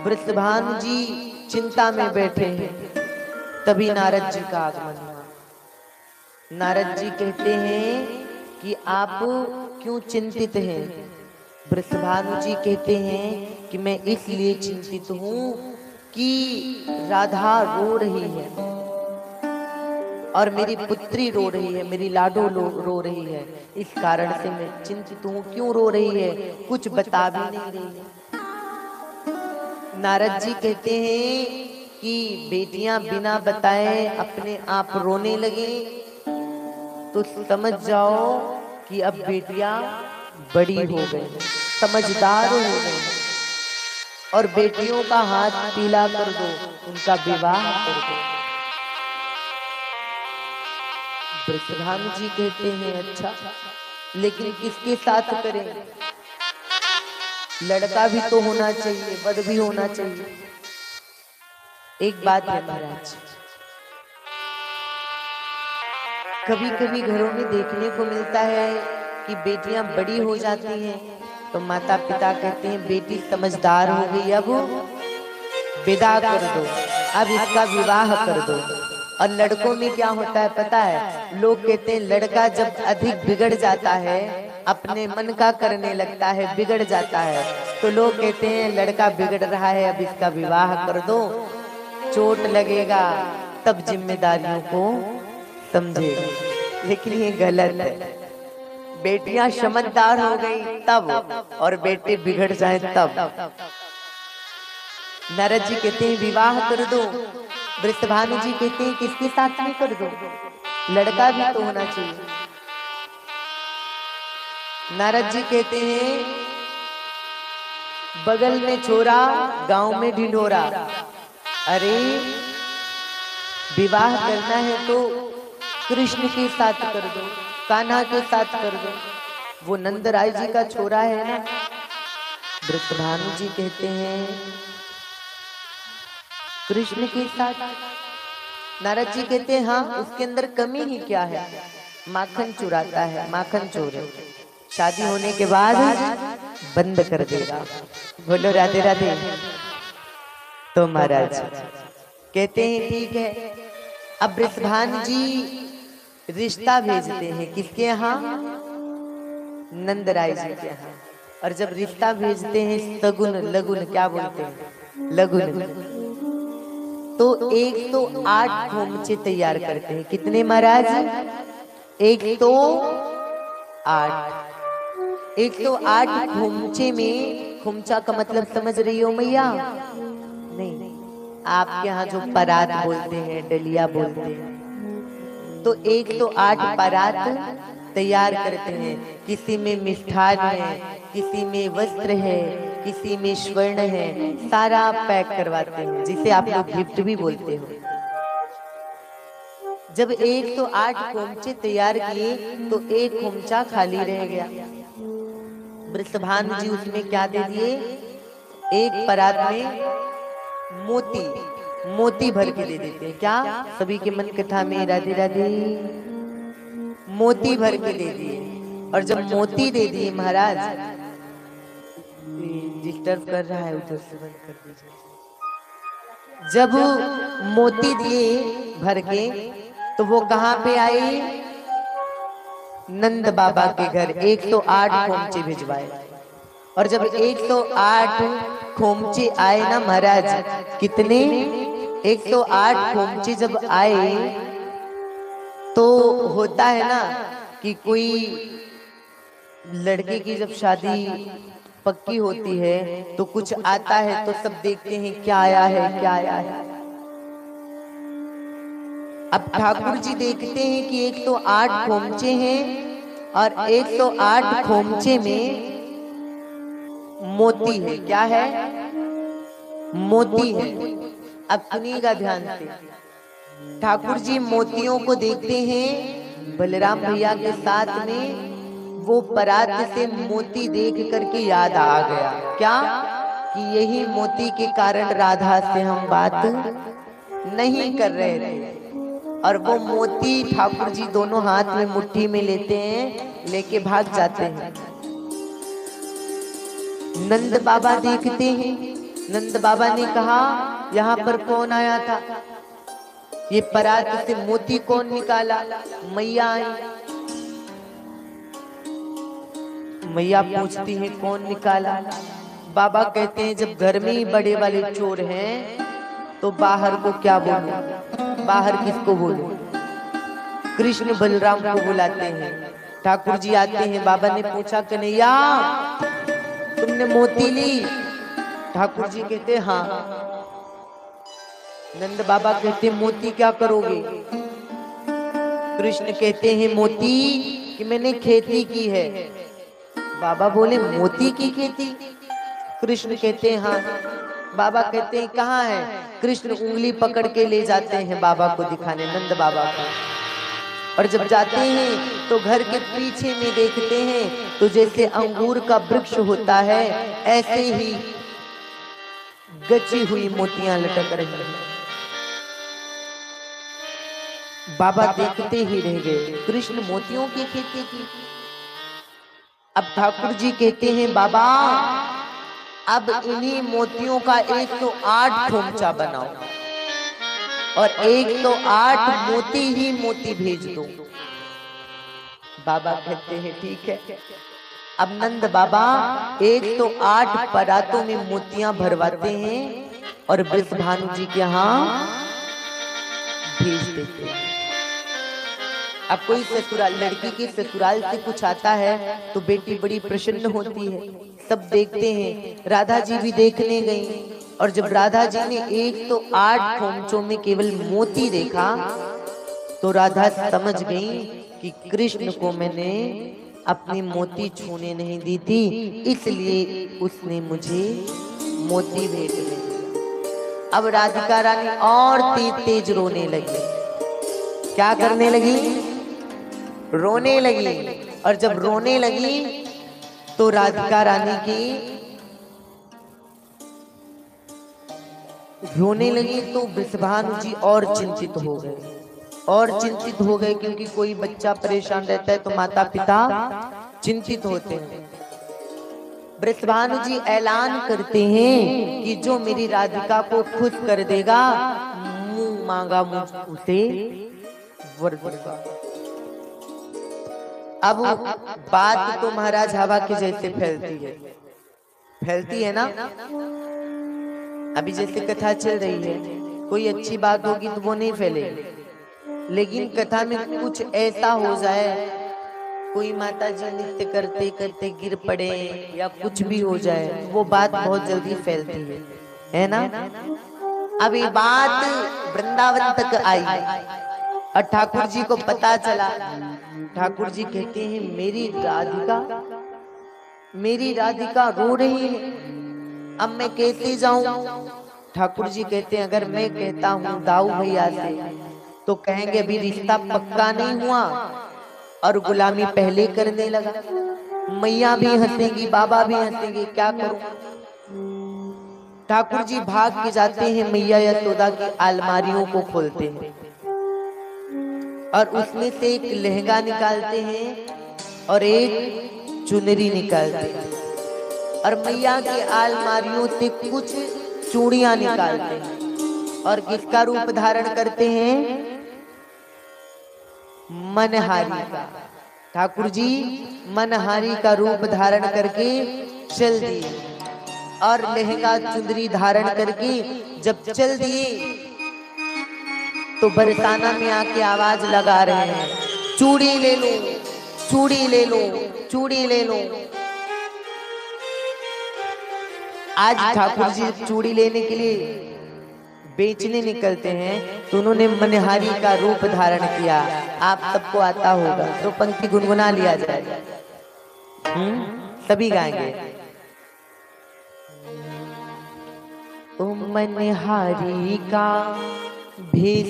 वृषभानु जी चिंता में बैठे हैं, तभी नारद जी का आगमन हुआ। नारद जी कहते हैं कि आप क्यों चिंतित हैं? वृषभानु जी कहते हैं कि मैं इसलिए चिंतित हूं कि राधा रो रही है और मेरी पुत्री रो रही है, मेरी लाडो रो रही है। इस कारण से मैं चिंतित हूं। क्यों रो रही है? कुछ बता भी नहीं रही है। नारद जी कहते हैं कि बेटियां बिना बताए अपने आप रोने लगे तो समझ जाओ कि अब बेटियां बड़ी हो गई, समझदार हो गई, और बेटियों का हाथ पीला कर दो, उनका विवाह कर दो। वृषभानु जी कहते हैं अच्छा, लेकिन किसके साथ करें? लड़का भी तो होना चाहिए, वध भी होना चाहिए। एक बात है महाराज, कभी कभी घरों में देखने को मिलता है कि बेटियां बड़ी हो जाती हैं तो माता पिता कहते हैं बेटी समझदार हो गई, अब विदा कर दो, अब इसका विवाह कर दो। और लड़कों में क्या होता है पता है? लोग कहते हैं लड़का जब अधिक बिगड़ जाता है, अपने मन का करने लगता है, बिगड़ जाता है, तो लोग कहते हैं लड़का बिगड़ रहा है, अब इसका विवाह कर दो, चोट लगेगा तब जिम्मेदारियों को समझेगा। लेकिन ये गलत है। बेटियां समझदार हो गई तब, और बेटे बिगड़ जाए तब। नारद जी कहते हैं विवाह कर दो, वृषभानु जी कहते हैं किसके साथ में कर दो? लड़का भी तो होना चाहिए। नारद जी कहते हैं बगल में छोरा, गांव में ढिंढोरा। अरे विवाह करना है तो कृष्ण के साथ कर दो, कान्हा के साथ कर दो, वो नंदराय जी का छोरा है ना। वृषभानु जी कहते हैं कृष्ण के साथ। नारद जी कहते हैं हाँ, उसके अंदर कमी ही क्या है? माखन चुराता है, माखन चोर है, शादी होने के बाद बंद कर देगा। बोलो राधे राधे। तो महाराज कहते हैं ठीक है। अब वृषभानु जी रिश्ता भेजते हैं किसके यहाँ? नंदराय जी के यहाँ। और जब रिश्ता भेजते हैं सगुन लगुन, क्या बोलते हैं? लगुन। तो 108 खोमचे तैयार करते हैं। कितने महाराज? 108 खोमचे में, खोमचा का मतलब समझ रही हो मैया? नहीं, आपके यहाँ जो परात बोलते हैं, डलिया बोलते हैं, तो 108 परात तैयार करते हैं। किसी में मिष्ठान है, किसी में वस्त्र है, किसी में स्वर्ण है, सारा पैक करवाते हैं, जिसे आप लोग गिफ्ट भी बोलते हो। जब 108 खोमचे तैयार किए तो एक खोमचा खाली रह गया। वृषभानु जी उसमें क्या दे दिए? एक परात में मोती भर के दे देते हैं। क्या सभी के मन कथा में राधे राधे, मोती भर के दे दिए। और जब मोती दे दिए महाराज, डिस्टर्ब कर रहा है, उधर से बंद कर दीजिए। जब मोती दिए भर के तो वो कहाँ पे आई? नंद बाबा के घर 108 खोमचे भिजवाए। और जब 108 खोमचे आए ना महाराज, कितने? 108 खोमचे जब आए तो होता है ना कि कोई लड़के की जब शादी पक्की होती है तो कुछ आता है तो सब देखते हैं क्या आया है, क्या आया है। अब ठाकुर जी देखते हैं कि 108 खोमचे हैं और 108 खोमचे में मोती है। क्या है? मोती है। अब सुनिएगा ध्यान से। ठाकुर जी मोतियों को देखते हैं, बलराम भैया के साथ में वो परात से मोती देख करके याद आ गया। क्या? कि यही मोती के कारण राधा से हम बात नहीं कर रहे थे। और वो मोती ठाकुर जी दोनों हाथ में मुट्ठी में लेते हैं, लेके भाग जाते हैं। नंद बाबा देखते हैं नंद बाबा ने कहा यहाँ पर कौन आया था? ये परात से मोती कौन निकाला? मैया आई। मैया पूछती है कौन निकाला? बाबा कहते हैं जब घर में ही बड़े वाले चोर हैं तो बाहर को क्या बोलूं? बाहर किसको बोलूं? कृष्ण बलराम को बुलाते हैं। ठाकुर जी आते हैं। बाबा ने पूछा कन्हैया तुमने मोती ली? ठाकुर जी कहते हाँ। नंद बाबा कहते मोती क्या करोगे? कृष्ण कहते हैं मोती कि मैंने खेती की है। बाबा बोले मोती की खेती? कृष्ण कहते हैं हाँ। बाबा कहते हैं कहाँ है? कृष्ण उंगली पकड़ के ले जाते हैं बाबा को दिखाने, नंद बाबा को। और जब जाते हैं तो घर के पीछे में देखते हैं तो जैसे अंगूर का वृक्ष होता है ऐसे ही गची हुई मोतियां लटक रही हैं। बाबा देखते ही रह गए। कृष्ण मोतियों की खेती की। अब ठाकुर जी कहते हैं बाबा अब इन्हीं मोतियों का 108 खोमचा बनाओ और 108 मोती ही मोती भेज दो। बाबा कहते हैं ठीक है। अब नंद बाबा 108 परातों में मोतियां भरवाते हैं और वृषभानु जी के यहाँ भेज देते हैं। अब कोई ससुराल, लड़की के ससुराल से कुछ आता है तो बेटी बड़ी प्रसन्न होती है। सब देखते हैं। राधा जी भी देखने गई और जब राधा जी ने 108 खोमचों में केवल मोती देखा तो राधा समझ गई कि कृष्ण को मैंने अपनी मोती छूने नहीं दी थी, इसलिए उसने मुझे मोती भेजे। अब राधिका रानी और तेज तेज रोने लगी। क्या करने लगी? रोने लगी। और जब रोने लगी तो राधिका रानी की रोने लगी तो वृषभानु जी और चिंतित हो गए। और चिंतित हो गए क्योंकि कोई बच्चा परेशान रहता है तो माता पिता चिंतित होते हैं। वृषभानु जी ऐलान करते हैं कि जो मेरी राधिका को खुश कर देगा मुंह मांगा मुझ उसे वर दूंगा। अब बात तो महाराज हवा के जैसे फैलती है ना। अभी जैसे कथा चल रही है, कोई अच्छी बात होगी तो वो नहीं फैलेगी, लेकिन कथा में कुछ ऐसा हो जाए, कोई माता जी नृत्य करते करते गिर पड़े या कुछ भी हो जाए, वो बात बहुत जल्दी फैलती है ना। अब ये बात वृंदावन तक आई और ठाकुर जी को पता चला। ठाकुर जी कहते हैं मेरी राधिका रो रही है, अब मैं कैसे जाऊं? ठाकुर जी कहते हैं अगर मैं कहता हूँ दाऊ भैया से तो कहेंगे अभी रिश्ता पक्का नहीं हुआ और गुलामी पहले करने लगा। मैया भी हंसेगी, बाबा भी हंसेंगे, क्या करूं? ठाकुर जी भाग के जाते हैं, मैया यशोदा की अलमारियों को खोलते हैं और उसमें से एक लहंगा निकालते हैं और एक चुनरी निकालते हैं और मैया की अलमारियों से कुछ चूड़ियां निकालते हैं और किसका रूप धारण करते हैं? मनहारी का। ठाकुर जी मनहारी का रूप धारण करके चल दिए और लहंगा चुंदरी धारण करके जब चल दिए तो बरसाना में आके आवाज लगा रहे हैं चूड़ी ले लो, चूड़ी ले लो, चूड़ी ले लो। आज ठाकुर जी चूड़ी लेने के लिए बेचने निकलते हैं तो उन्होंने मनहारी का रूप धारण किया। आप सबको आता होगा तो पंक्ति गुनगुना लिया जाए, सभी गाएंगे। ओ मनहारी का भेष